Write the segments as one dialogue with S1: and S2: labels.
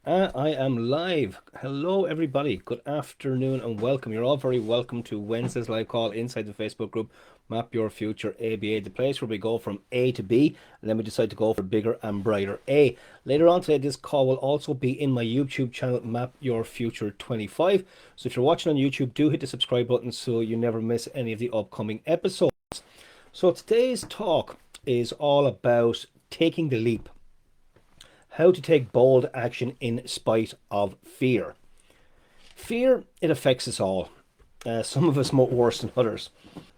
S1: I am live. Hello, everybody. Good afternoon and welcome. You're all very welcome to Wednesday's live call inside the Facebook group Map Your Future ABA, the place where we go from A to B and then we decide to go for bigger and brighter A. Later on today, this call will also be in my YouTube channel, Map Your Future 25. So if you're watching on YouTube, do hit the subscribe button so you never miss any of the upcoming episodes. So today's talk is all about taking the leap. How to take bold action in spite of fear. Fear, it affects us all. Some of us more worse than others.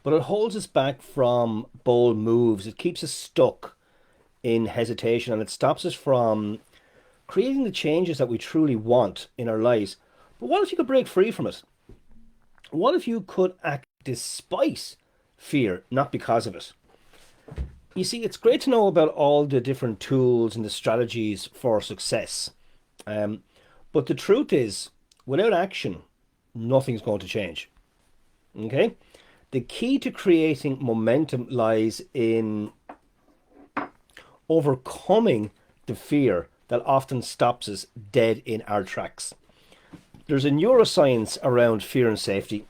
S1: But it holds us back from bold moves. It keeps us stuck in hesitation and it stops us from creating the changes that we truly want in our lives. But what if you could break free from it? What if you could act despite fear, not because of it? You see, it's great to know about all the different tools and the strategies for success. Um, but the truth is, without action, nothing's going to change. Okay? The key to creating momentum lies in overcoming the fear that often stops us dead in our tracks. There's a neuroscience around fear and safety.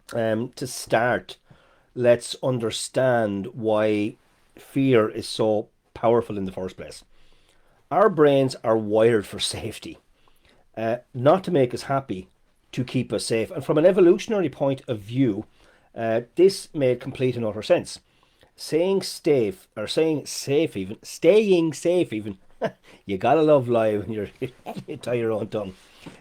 S1: To start, let's understand why fear is so powerful in the first place. Our brains are wired for safety, not to make us happy, to keep us safe. And from an evolutionary point of view, this made complete and utter sense. Saying safe, or saying safe even, staying safe even, you gotta love live when you tie your own tongue.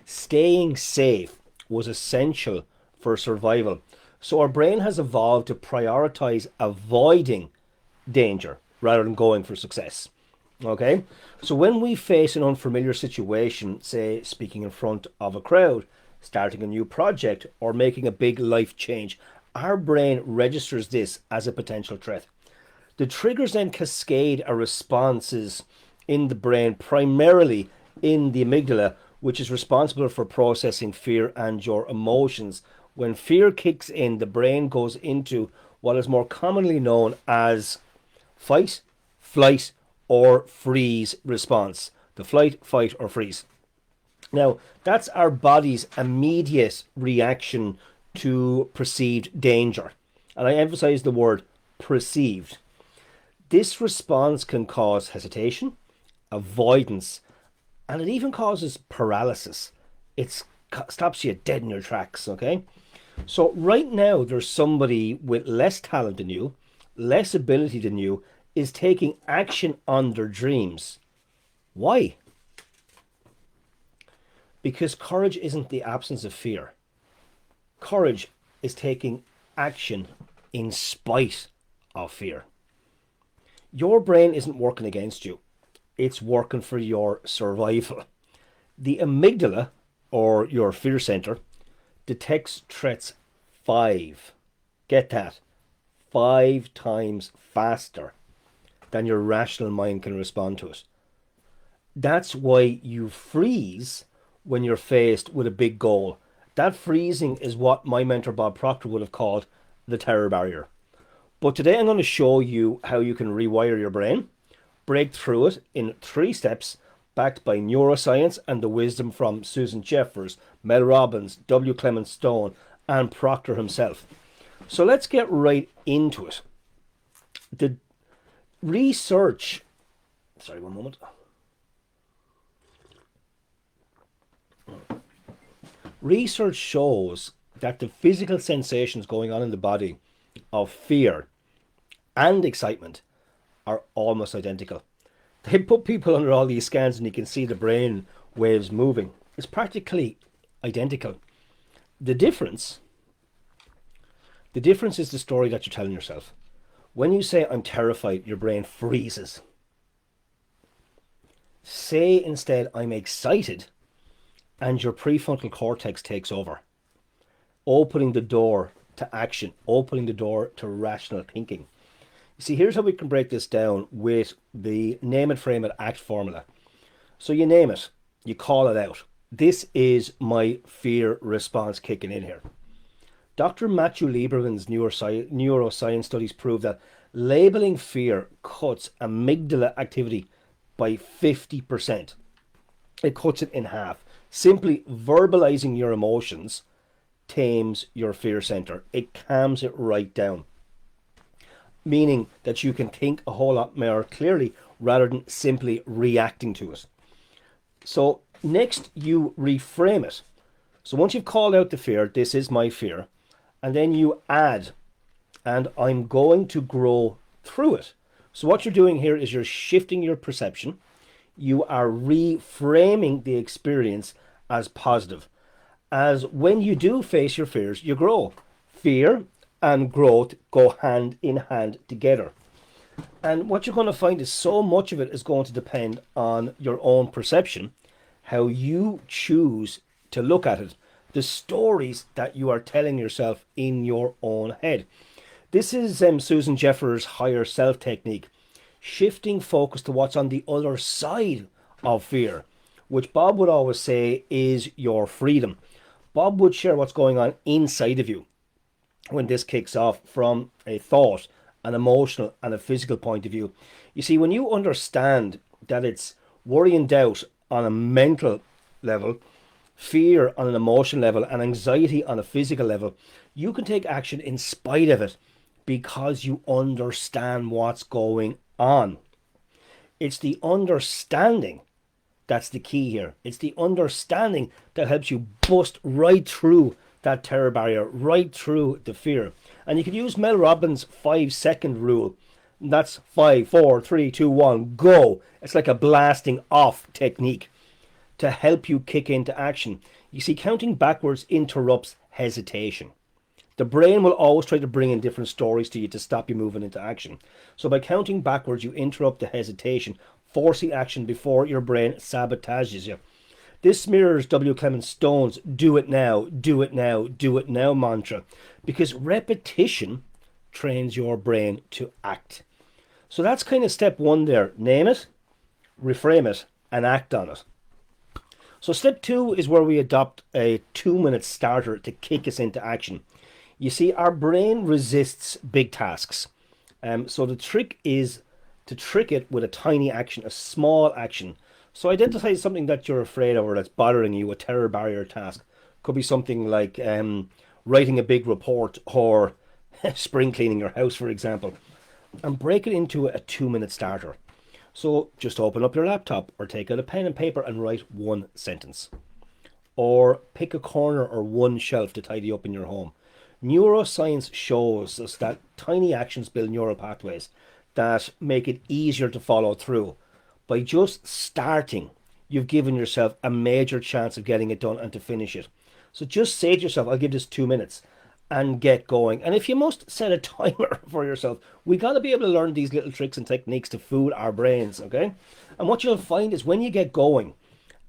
S1: Staying safe was essential for survival. So our brain has evolved to prioritize avoiding danger rather than going for success. Okay? So when we face an unfamiliar situation, say speaking in front of a crowd, starting a new project, or making a big life change, our brain registers this as a potential threat. The triggers then cascade our responses in the brain, primarily in the amygdala, which is responsible for processing fear and your emotions. When fear kicks in, the brain goes into what is more commonly known as fight, flight, or freeze response. The flight, fight, or freeze. Now, that's our body's immediate reaction to perceived danger. And I emphasize the word perceived. This response can cause hesitation, avoidance, and it even causes paralysis. It stops you dead in your tracks, okay? So, right now, there's somebody with less talent than you, less ability than you, is taking action on their dreams. Why? Because courage isn't the absence of fear. Courage is taking action in spite of fear. Your brain isn't working against you, it's working for your survival. The amygdala, or your fear center, detects threats five, get that, 5 times faster than your rational mind can respond to it. That's why you freeze when you're faced with a big goal. That freezing is what my mentor Bob Proctor would have called the terror barrier. But today I'm going to show you how you can rewire your brain, break through it in 3 steps, backed by neuroscience and the wisdom from Susan Jeffers, Mel Robbins, W. Clement Stone, and Proctor himself. So let's get right into it. The research, sorry, one moment. Research shows that the physical sensations going on in the body of fear and excitement are almost identical. They put people under all these scans and you can see the brain waves moving. It's practically identical. The difference, the difference is the story that you're telling yourself. When you say I'm terrified, your brain freezes. Say instead I'm excited and your prefrontal cortex takes over, opening the door to action, opening the door to rational thinking. You see, here's how we can break this down with the name it, frame it, act formula. So you name it, you call it out. This is my fear response kicking in here. Dr. Matthew Lieberman's neuroscience studies prove that labeling fear cuts amygdala activity by 50%. It cuts it in half. Simply verbalizing your emotions tames your fear center. It calms it right down, meaning that you can think a whole lot more clearly rather than simply reacting to it. So next you reframe it. So once you've called out the fear, this is my fear, and then you add, and I'm going to grow through it. So what you're doing here is you're shifting your perception. You are reframing the experience as positive. As when you do face your fears, you grow. Fear and growth go hand in hand together. And what you're going to find is so much of it is going to depend on your own perception, how you choose to look at it, the stories that you are telling yourself in your own head. This is Susan Jeffers' higher self technique, shifting focus to what's on the other side of fear, which Bob would always say is your freedom. Bob would share what's going on inside of you when this kicks off from a thought, an emotional, and a physical point of view. You see, when you understand that it's worry and doubt on a mental level, fear on an emotional level, and anxiety on a physical level, you can take action in spite of it because you understand what's going on. It's the understanding that's the key here. It's the understanding that helps you bust right through that terror barrier, right through the fear. And you can use Mel Robbins' 5-second rule. That's 5, 4, 3, 2, 1, go. It's like a blasting off technique to help you kick into action. You see, counting backwards interrupts hesitation. The brain will always try to bring in different stories to you to stop you moving into action. So by counting backwards, you interrupt the hesitation, forcing action before your brain sabotages you. This mirrors W. Clement Stone's do it now, do it now, do it now mantra, because repetition trains your brain to act. So that's kind of step one there. Name it, reframe it, and act on it. So step two is where we adopt a 2-minute starter to kick us into action. You see, our brain resists big tasks. So the trick is to trick it with a tiny action, a small action. So identify something that you're afraid of or that's bothering you, a terror barrier task. Could be something like writing a big report or spring cleaning your house, for example. And break it into a 2-minute starter. So just open up your laptop or take out a pen and paper and write one sentence. Or pick a corner or one shelf to tidy up in your home. Neuroscience shows us that tiny actions build neural pathways that make it easier to follow through. By just starting, you've given yourself a major chance of getting it done and to finish it. So just say to yourself, I'll give this 2 minutes and get going. And if you must set a timer for yourself, we got to be able to learn these little tricks and techniques to fool our brains, okay? And what you'll find is when you get going,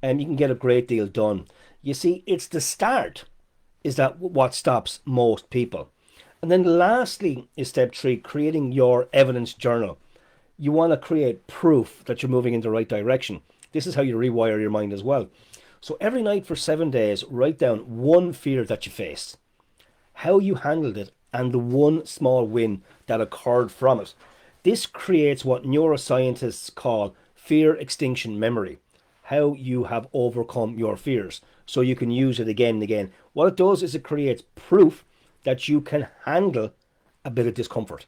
S1: you can get a great deal done. You see, it's the start is that what stops most people. And then lastly is step 3, creating your evidence journal. You want to create proof that you're moving in the right direction. This is how you rewire your mind as well. So every night for 7 days, write down one fear that you faced, how you handled it, and the one small win that occurred from it. This creates what neuroscientists call fear extinction memory, how you have overcome your fears, so you can use it again and again. What it does is it creates proof that you can handle a bit of discomfort.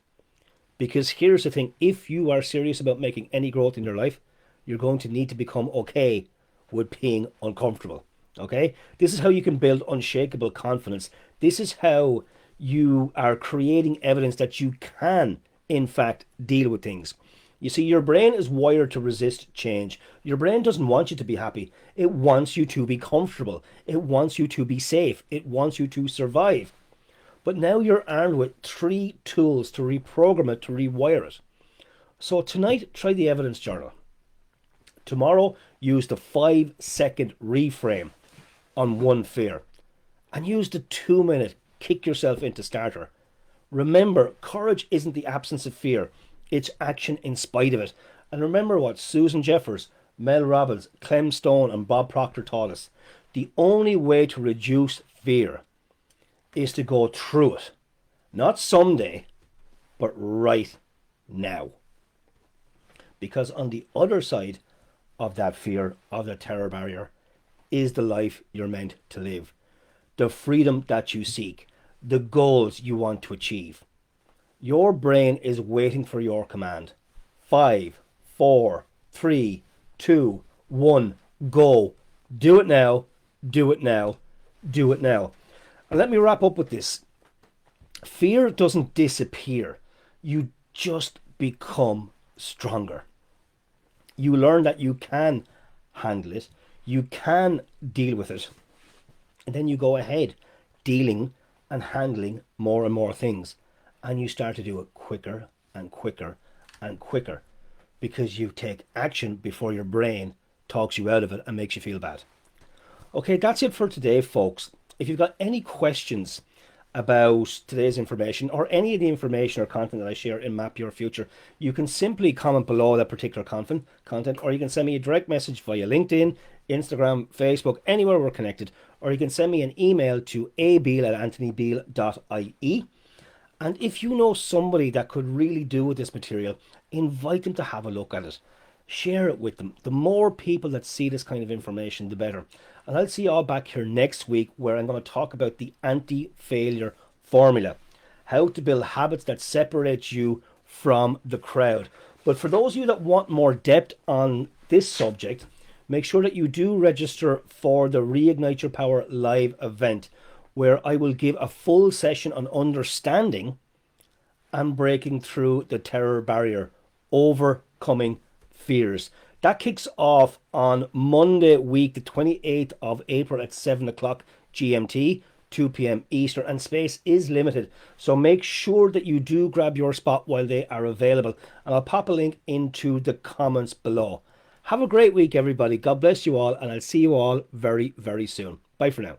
S1: Because here's the thing, if you are serious about making any growth in your life, you're going to need to become okay with being uncomfortable. Okay? This is how you can build unshakable confidence. This is how you are creating evidence that you can, in fact, deal with things. You see, your brain is wired to resist change. Your brain doesn't want you to be happy. It wants you to be comfortable. It wants you to be safe. It wants you to survive. But now you're armed with 3 tools to reprogram it, to rewire it. So tonight, try the evidence journal. Tomorrow, use the 5-second reframe on one fear. And use the 2-minute kick yourself into starter. Remember, courage isn't the absence of fear. It's action in spite of it. And remember what Susan Jeffers, Mel Robbins, Clem Stone and Bob Proctor taught us. The only way to reduce fear is to go through it. Not someday, but right now. Because on the other side of that fear, of the terror barrier, is the life you're meant to live, the freedom that you seek, the goals you want to achieve. Your brain is waiting for your command. 5, 4, 3, 2, 1, go. Do it now, do it now, do it now. And let me wrap up with this. Fear doesn't disappear. You just become stronger. You learn that you can handle it, you can deal with it, and then you go ahead dealing and handling more and more things, and you start to do it quicker and quicker and quicker, because you take action before your brain talks you out of it and makes you feel bad. Okay, that's it for today, folks. If you've got any questions about today's information or any of the information or content that I share in Map Your Future, you can simply comment below that particular content, or you can send me a direct message via LinkedIn, Instagram, Facebook, anywhere we're connected, or you can send me an email to abeale@anthonybeale.ie. And if you know somebody that could really do with this material, invite them to have a look at it. Share it with them. The more people that see this kind of information, the better. And I'll see you all back here next week, where I'm going to talk about the anti-failure formula, how to build habits that separate you from the crowd. But for those of you that want more depth on this subject, make sure that you do register for the Reignite Your Power live event, where I will give a full session on understanding and breaking through the terror barrier, overcoming fears. That kicks off on Monday week, the 28th of April at 7 o'clock GMT, 2 p.m. Eastern, and space is limited. So make sure that you do grab your spot while they are available. And I'll pop a link into the comments below. Have a great week, everybody. God bless you all, and I'll see you all very, very soon. Bye for now.